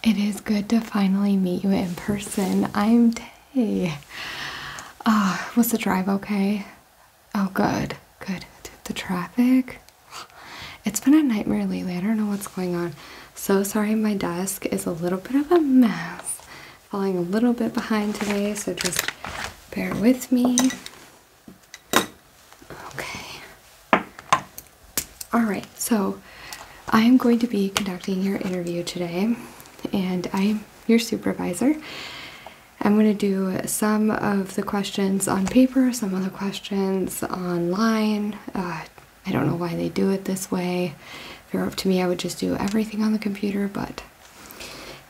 It is good to finally meet you in person. I'm Tay. Was the drive okay? Oh, good, good. The traffic? It's been a nightmare lately. I don't know what's going on. So sorry, my desk is a little bit of a mess. Falling a little bit behind today, so just bear with me. Okay. Alright, so I am going to be conducting your interview today, and I'm your supervisor. I'm going to do some of the questions on paper, some of the questions online. I don't know why they do it this way. If it were up to me, I would just do everything on the computer, but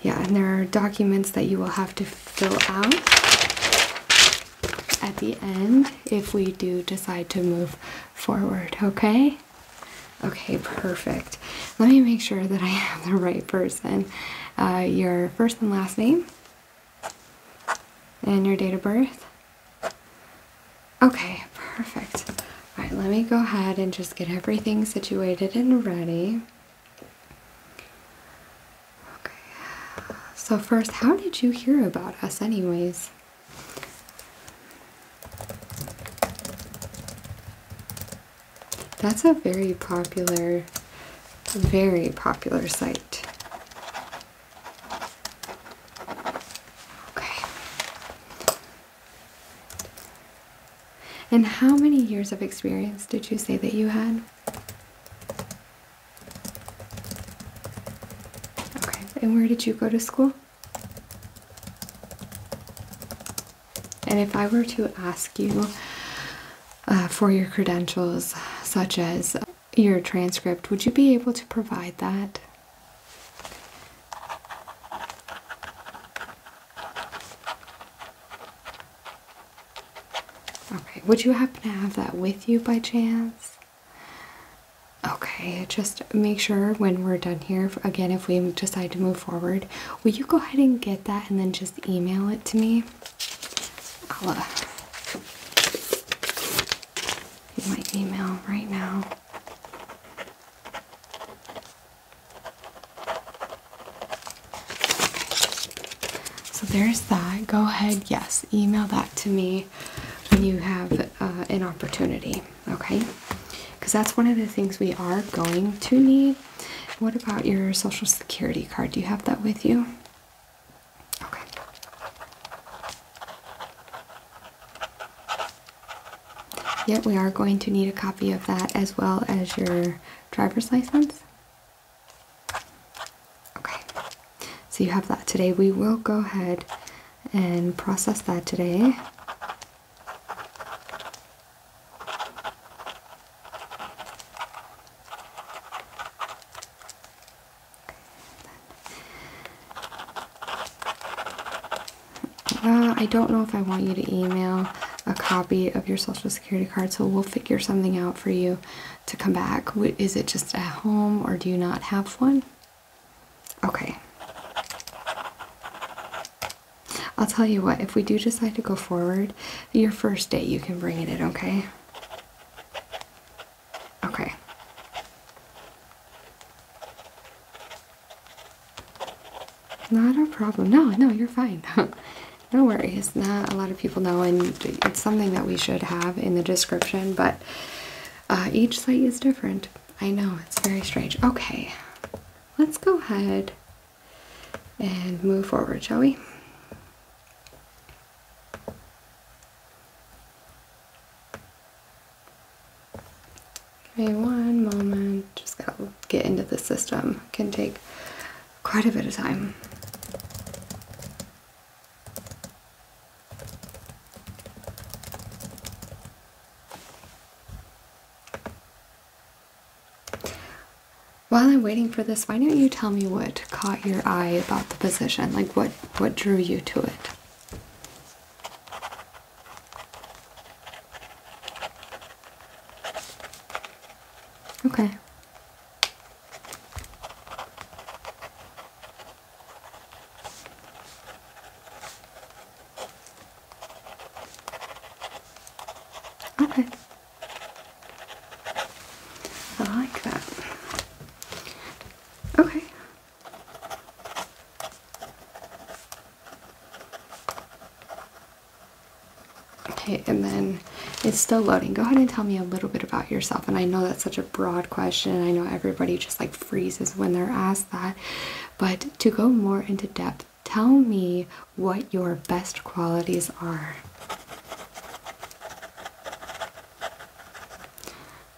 yeah, and there are documents that you will have to fill out at the end if we do decide to move forward, okay? Okay, perfect. Let me make sure that I have the right person. Your first and last name and your date of birth. Okay, perfect. All right, let me go ahead and just get everything situated and ready. Okay, so first, how did you hear about us anyways? That's a very popular site. Okay. And how many years of experience did you say that you had? Okay. And where did you go to school? And if I were to ask you for your credentials, such as your transcript, would you be able to provide that? Okay, would you happen to have that with you by chance? Okay, just make sure when we're done here, again, if we decide to move forward, will you go ahead and get that and then just email it to me? I'll my email right now. So there's that. Go ahead, yes, email that to me when you have an opportunity, okay? Because that's one of the things we are going to need. What about your social security card? Do you have that with you? Okay. Yep, we are going to need a copy of that as well as your driver's license. Okay, so you have that today. We will go ahead and process that today. I don't know if I want you to email a copy of your social security card, so we'll figure something out for you to come back. Is it just at home, or do you not have one? Okay. I'll tell you what, if we do decide to go forward, your first day you can bring it in, okay? Okay. Not a problem. No, you're fine. No worries. Not a lot of people know, and it's something that we should have in the description, but each site is different. I know, it's very strange. Okay, let's go ahead and move forward, shall we? Okay, one moment. Just gotta get into the system. Can take quite a bit of time. While I'm waiting for this, why don't you tell me what caught your eye about the position? Like what drew you to it? Okay. Okay. I like that. Okay. Okay, and then it's still loading. Go ahead and tell me a little bit about yourself. And I know that's such a broad question. I know everybody just like freezes when they're asked that. But to go more into depth, tell me what your best qualities are.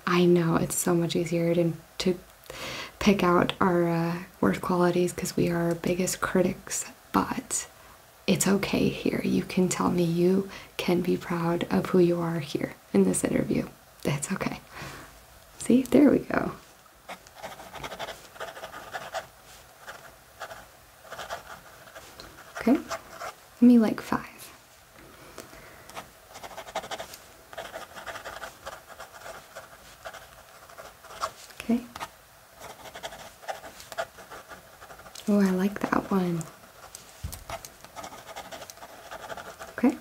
I know it's so much easier to pick out our worst qualities because we are our biggest critics, but it's okay here. You can tell me you can be proud of who you are here in this interview. It's okay. See, there we go. Okay, give me like 5. Okay. Oh, I like that one. Okay.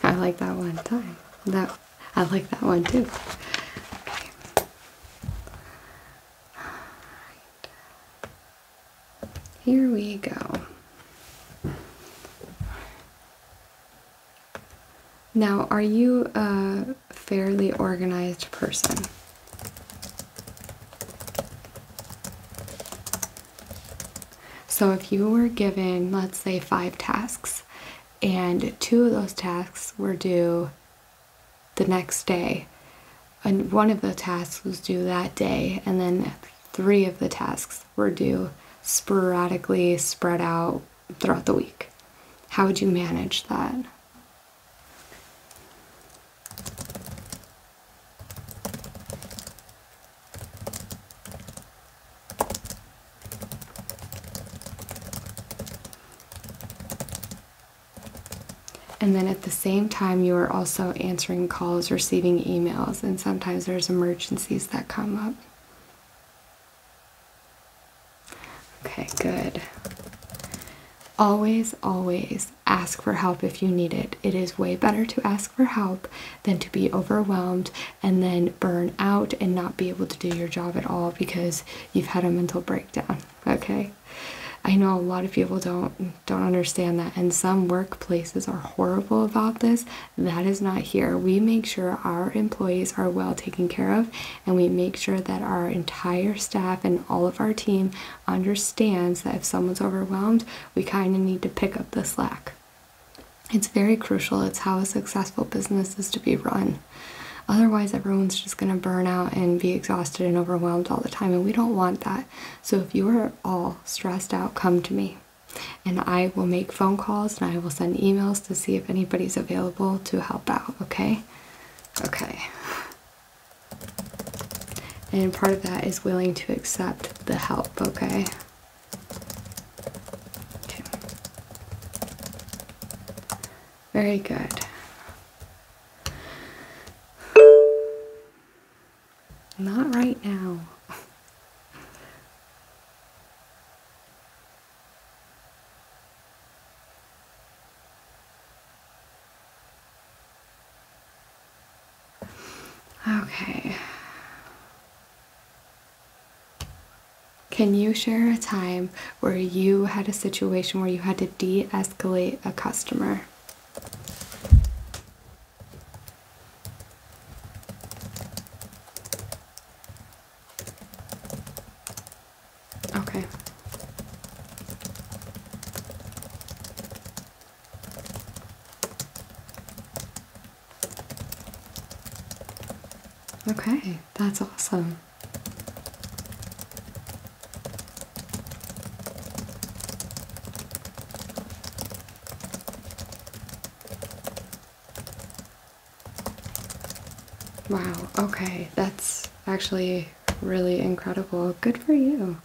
I like that one time. I like that one too. Okay. Alright. Here we go. Now, are you a fairly organized person? So if you were given, let's say, 5 tasks, and 2 of those tasks were due the next day, and 1 of the tasks was due that day, and then 3 of the tasks were due sporadically spread out throughout the week, how would you manage that? And then at the same time, you are also answering calls, receiving emails, and sometimes there's emergencies that come up. Okay, good. Always, always ask for help if you need it. It is way better to ask for help than to be overwhelmed and then burn out and not be able to do your job at all because you've had a mental breakdown, okay? I know a lot of people don't understand that, and some workplaces are horrible about this. That is not here. We make sure our employees are well taken care of, and we make sure that our entire staff and all of our team understands that if someone's overwhelmed, we kind of need to pick up the slack. It's very crucial. It's how a successful business is to be run. Otherwise, everyone's just going to burn out and be exhausted and overwhelmed all the time, and we don't want that. So if you are all stressed out, come to me, and I will make phone calls and I will send emails to see if anybody's available to help out, okay? Okay. And part of that is willing to accept the help, okay? Okay. Very good. Not right now. Okay. Can you share a time where you had a situation where you had to de-escalate a customer? Okay. Okay, that's awesome. Wow, okay, that's actually really incredible. Good for you.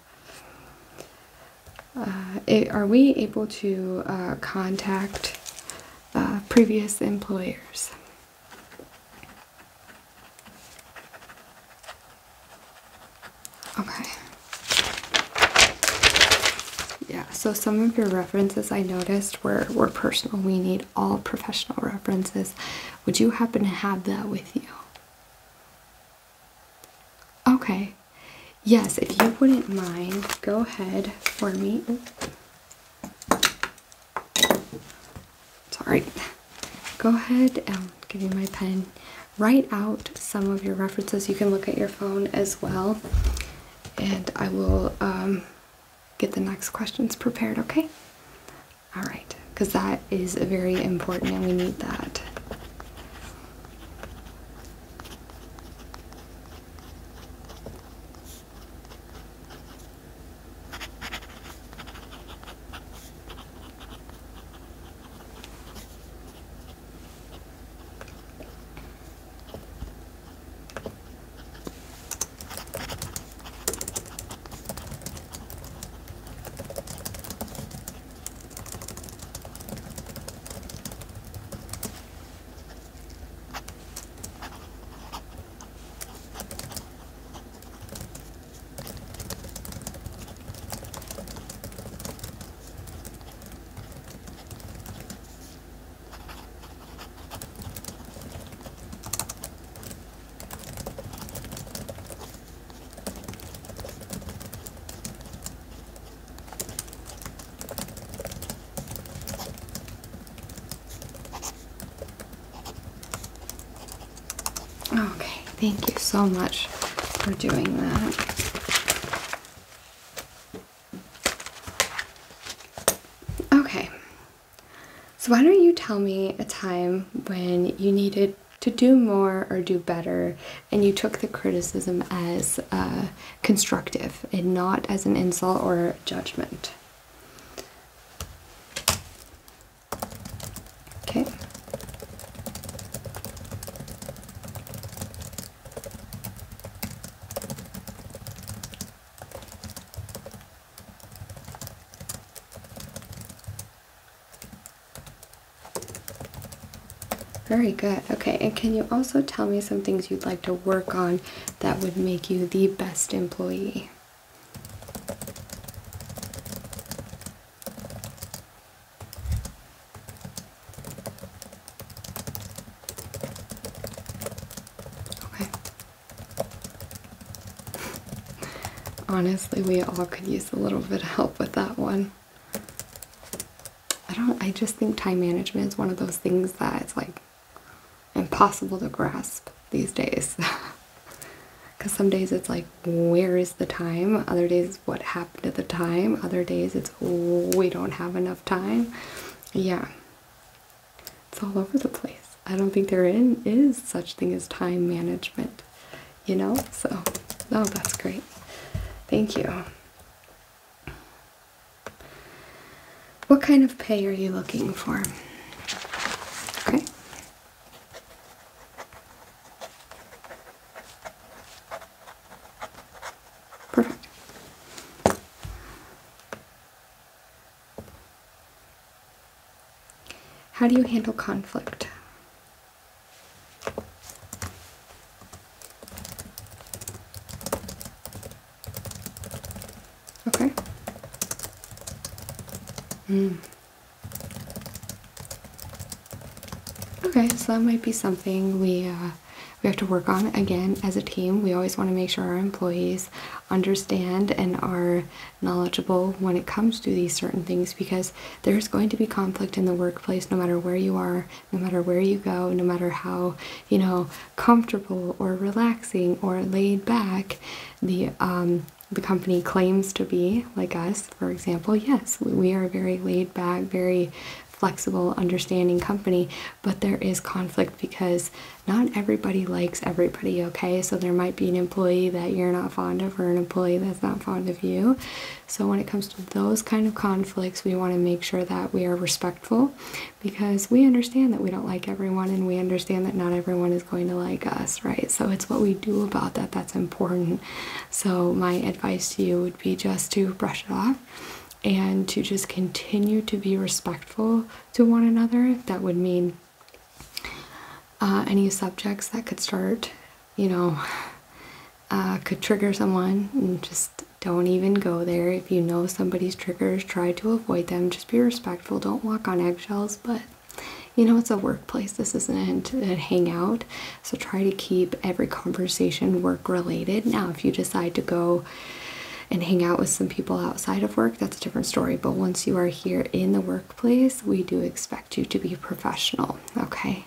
Are we able to contact previous employers? Okay. Yeah, so some of your references I noticed were personal. We need all professional references. Would you happen to have that with you? Okay. Yes, if you wouldn't mind, go ahead for me. Sorry. right, go ahead, give you my pen. Write out some of your references. You can look at your phone as well, and I will get the next questions prepared, okay? All right, because that is very important and we need that. Okay, thank you so much for doing that. Okay, so why don't you tell me a time when you needed to do more or do better and you took the criticism as constructive and not as an insult or judgment. Okay. Very good. Okay, and can you also tell me some things you'd like to work on that would make you the best employee? Okay. Honestly, we all could use a little bit of help with that one. I just think time management is one of those things that it's like impossible to grasp these days. Because some days it's like, where is the time? Other days, what happened at the time? Other days it's, we don't have enough time. Yeah, it's all over the place. I don't think there is such thing as time management, you know? So, oh, that's great. Thank you. What kind of pay are you looking for? Okay. Perfect. How do you handle conflict? Okay. Okay, so that might be something we have to work on. Again, as a team, we always want to make sure our employees understand and are knowledgeable when it comes to these certain things, because there's going to be conflict in the workplace no matter where you are, no matter where you go, no matter how, you know, comfortable or relaxing or laid back the company claims to be, like us, for example. Yes, we are a very laid back, very flexible, understanding company, but there is conflict because not everybody likes everybody, okay? So there might be an employee that you're not fond of or an employee that's not fond of you. So when it comes to those kind of conflicts, we want to make sure that we are respectful, because we understand that we don't like everyone and we understand that not everyone is going to like us, right? So it's what we do about that that's important. So my advice to you would be just to brush it off and to just continue to be respectful to one another. That would mean any subjects that could start, you know, could trigger someone, and just don't even go there. If you know somebody's triggers, try to avoid them. Just be respectful. Don't walk on eggshells, but you know, it's a workplace. This isn't a hangout. So try to keep every conversation work related. Now, if you decide to go and hang out with some people outside of work, that's a different story. But once you are here in the workplace, we do expect you to be professional, okay?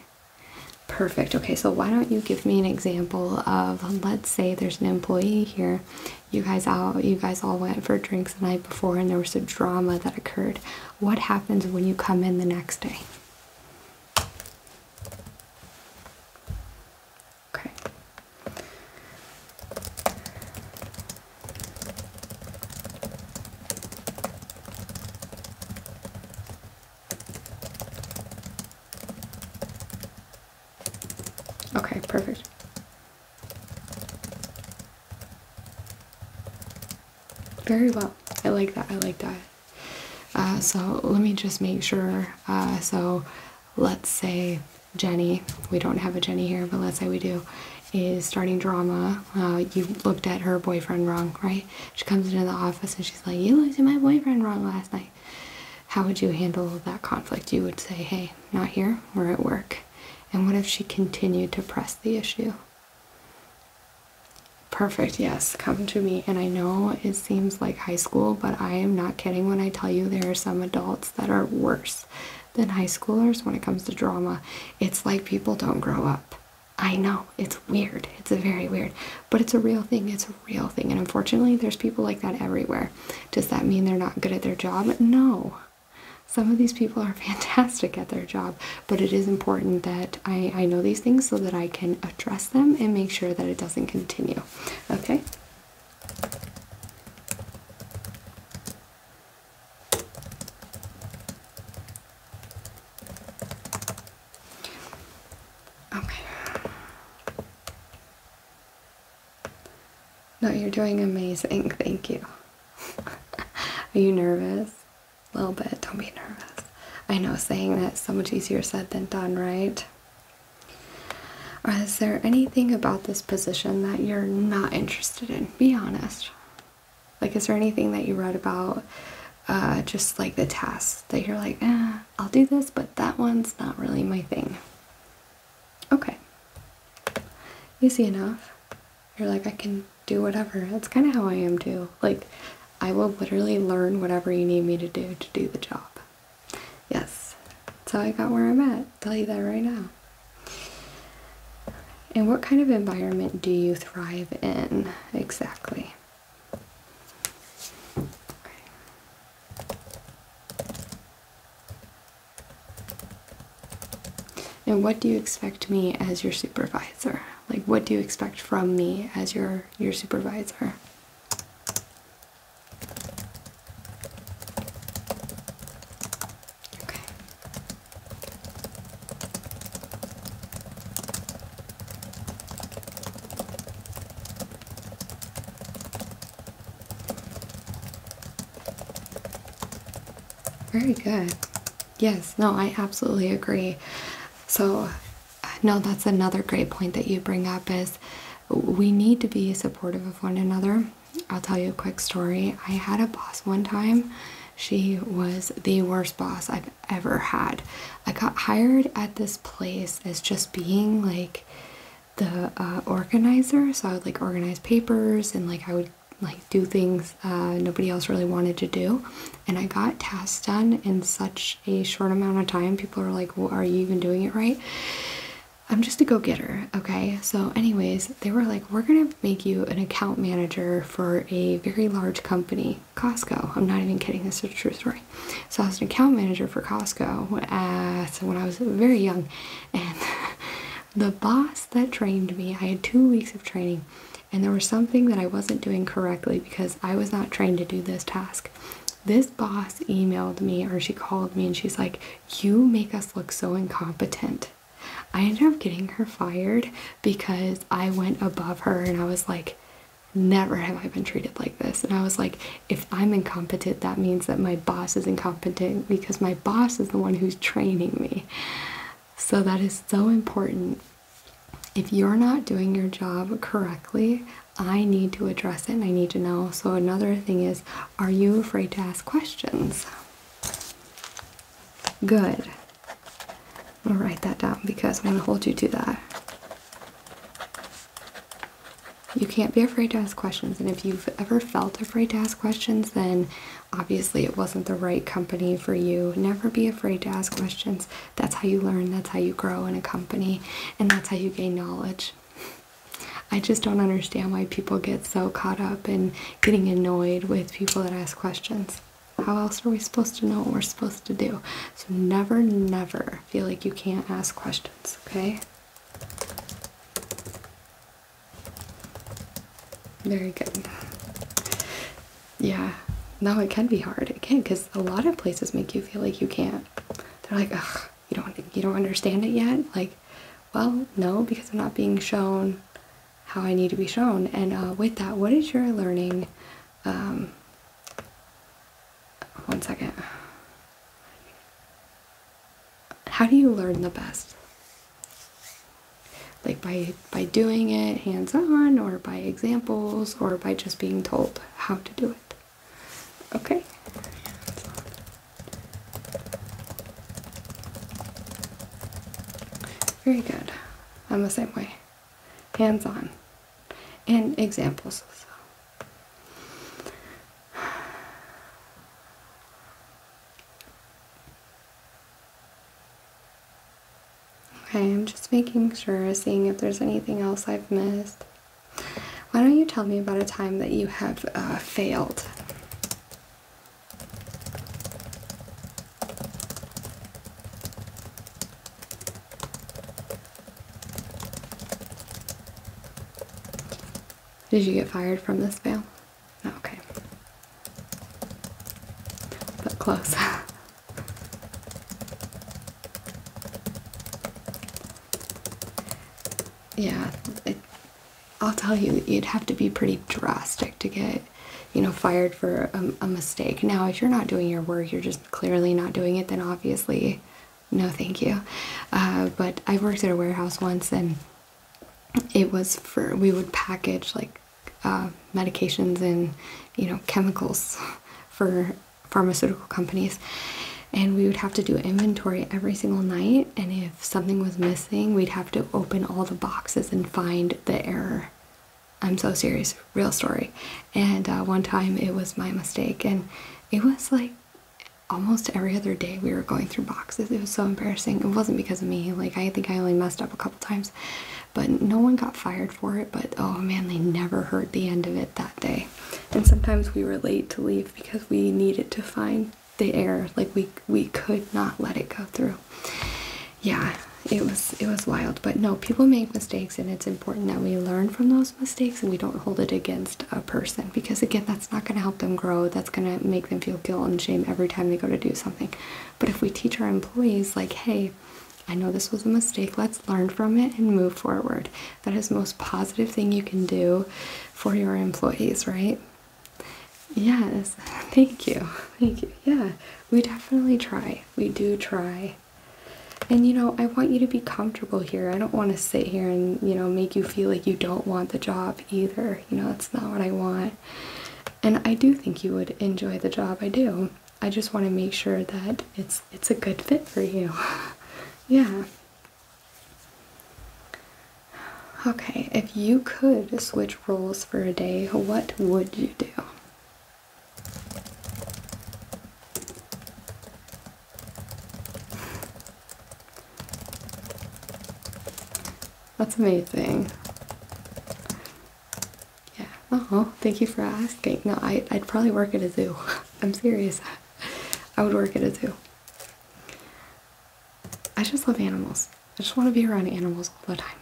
Perfect. Okay, so why don't you give me an example of, let's say there's an employee here. You guys all went for drinks the night before and there was a drama that occurred. What happens when you come in the next day? Okay. Okay, perfect. Very well. I like that. I like that. So let me just make sure. So let's say Jenny, we don't have a Jenny here, but let's say we do, is starting drama. You looked at her boyfriend wrong, right? She comes into the office and she's like, you looked at my boyfriend wrong last night. How would you handle that conflict? You would say, hey, not here, we're at work. And what if she continued to press the issue? Perfect, yes, come to me. And I know it seems like high school, but I am not kidding when I tell you there are some adults that are worse than high schoolers when it comes to drama. It's like people don't grow up. I know, it's weird. It's very weird, but it's a real thing. It's a real thing. And unfortunately, there's people like that everywhere. Does that mean they're not good at their job? No. Some of these people are fantastic at their job, but it is important that I know these things so that I can address them and make sure that it doesn't continue. Okay? Okay. No, you're doing amazing. Thank you. Are you nervous? A little bit. Don't be nervous. I know saying that is so much easier said than done, right? Or is there anything about this position that you're not interested in? Be honest. Like, is there anything that you read about, just like the tasks that you're like, I'll do this, but that one's not really my thing? Okay. Easy enough. You're like, I can do whatever. That's kind of how I am too. Like, I will literally learn whatever you need me to do the job. Yes, that's how I got where I'm at. I'll tell you that right now. And what kind of environment do you thrive in exactly? Okay. And what do you expect me as your supervisor? Like, what do you expect from me as your supervisor? Very good. Yes, no, I absolutely agree. So, no, that's another great point that you bring up is we need to be supportive of one another. I'll tell you a quick story. I had a boss one time. She was the worst boss I've ever had. I got hired at this place as just being like the organizer. So I would like organize papers and like I would like do things nobody else really wanted to do, and I got tasks done in such a short amount of time. People are like, well, are you even doing it right? I'm just a go-getter, okay? So anyways, they were like, we're gonna make you an account manager for a very large company, Costco. I'm not even kidding, this is a true story. So I was an account manager for Costco so when I was very young, and the boss that trained me, I had 2 weeks of training, and there was something that I wasn't doing correctly because I was not trained to do this task. This boss emailed me, or she called me, and she's like, you make us look so incompetent. I ended up getting her fired because I went above her, and I was like, never have I been treated like this. And I was like, if I'm incompetent, that means that my boss is incompetent because my boss is the one who's training me. So that is so important. If you're not doing your job correctly, I need to address it and I need to know. So another thing is, are you afraid to ask questions? Good. I'm gonna write that down because I'm gonna hold you to that. You can't be afraid to ask questions. And if you've ever felt afraid to ask questions, then obviously it wasn't the right company for you. Never be afraid to ask questions. That's how you learn, that's how you grow in a company, and that's how you gain knowledge. I just don't understand why people get so caught up in getting annoyed with people that ask questions. How else are we supposed to know what we're supposed to do? So never, never feel like you can't ask questions, okay? Very good. Yeah, no, it can be hard. It can, because a lot of places make you feel like you can't. They're like, ugh, you don't understand it yet? Like, well, no, because I'm not being shown how I need to be shown. And with that, what is your learning? One second. How do you learn the best? Like by doing it hands-on, or by examples, or by just being told how to do it? Okay. Very good. I'm the same way. Hands-on. And examples. Okay, I'm just making sure, seeing if there's anything else I've missed. Why don't you tell me about a time that you have failed? Did you get fired from this fail? No, okay. But close. Yeah, I'll tell you, you'd have to be pretty drastic to get, fired for a mistake. Now, if you're not doing your work, you're just clearly not doing it, then obviously, no thank you. But I worked at a warehouse once, and it was we would package like medications and, chemicals for pharmaceutical companies. And we would have to do inventory every single night, and if something was missing, we'd have to open all the boxes and find the error. I'm so serious, real story. And one time it was my mistake, and it was like almost every other day we were going through boxes. It was so embarrassing. It wasn't because of me. Like, I think I only messed up a couple times, but no one got fired for it. But oh man, they never heard the end of it that day. And sometimes we were late to leave because we needed to find the error. Like, we could not let it go through. Yeah, it was wild. But no, people make mistakes, and it's important that we learn from those mistakes and we don't hold it against a person, because again, that's not going to help them grow. That's going to make them feel guilt and shame every time they go to do something. But if we teach our employees, like, hey, I know this was a mistake, let's learn from it and move forward. That is the most positive thing you can do for your employees, right? Yes, thank you. Thank you. Yeah, we definitely try. We do try. And I want you to be comfortable here. I don't want to sit here and, make you feel like you don't want the job either. That's not what I want. And I do think you would enjoy the job. I do. I just want to make sure that it's a good fit for you. Yeah. Okay, if you could switch roles for a day, what would you do? That's amazing. Yeah. Oh, thank you for asking. No, I'd probably work at a zoo. I'm serious. I would work at a zoo. I just love animals. I just want to be around animals all the time.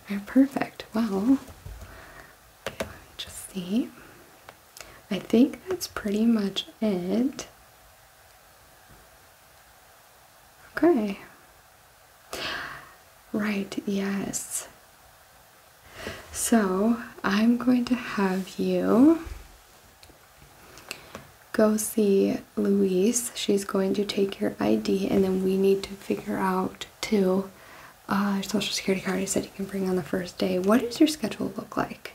They're perfect. Well, okay, let me just see. I think that's pretty much it. Okay. Right, yes. So I'm going to have you go see Louise. She's going to take your ID, and then we need to figure out too, social security card. I said you can bring on the first day. What does your schedule look like?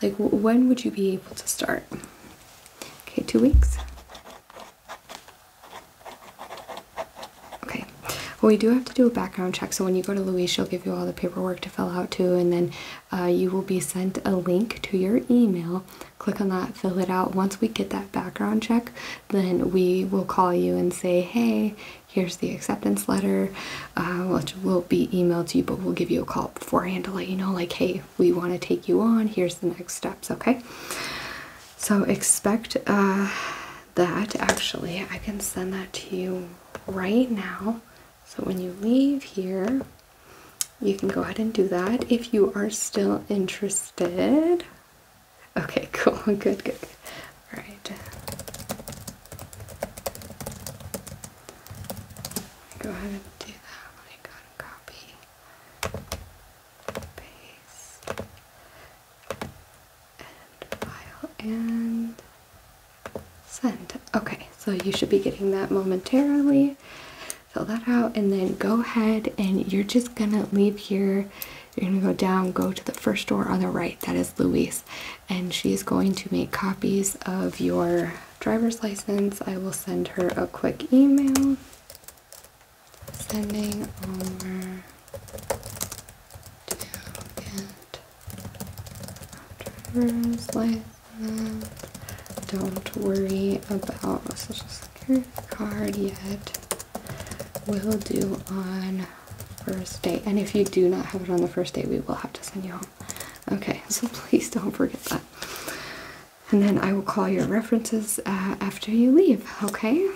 Like, when would you be able to start? Okay, 2 weeks. Okay. Well, we do have to do a background check, so when you go to Louise, she'll give you all the paperwork to fill out too, and then you will be sent a link to your email. Click on that, fill it out. Once we get that background check, then we will call you and say, hey, here's the acceptance letter, which will be emailed to you, but we'll give you a call beforehand to let you know, like, hey, we want to take you on, here's the next steps, okay? So expect that. Actually, I can send that to you right now. So when you leave here, you can go ahead and do that if you are still interested. Okay, cool. Good, good. All right. Go ahead and do that. Let me go ahead and copy, paste, and file, and send. Okay, so you should be getting that momentarily. Fill that out, and then go ahead and you're just gonna leave here. You're gonna go down, go to the first door on the right. That is Louise, and she's going to make copies of your driver's license. I will send her a quick email. Sending over to get driver's license. Don't worry about a social security card yet. Will do on first day. And if you do not have it on the first day, we will have to send you home. Okay, so please don't forget that. And then I will call your references after you leave, okay?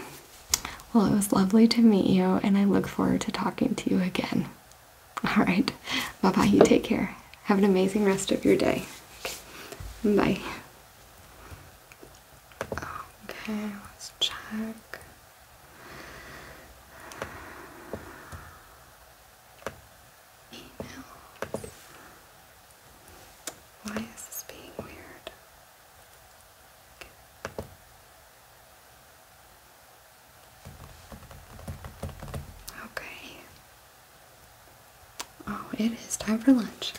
Well, it was lovely to meet you, and I look forward to talking to you again. All right, bye-bye. You take care. Have an amazing rest of your day. Okay. Bye. Okay, let's check. Why is this being weird? Okay. Oh, it is time for lunch.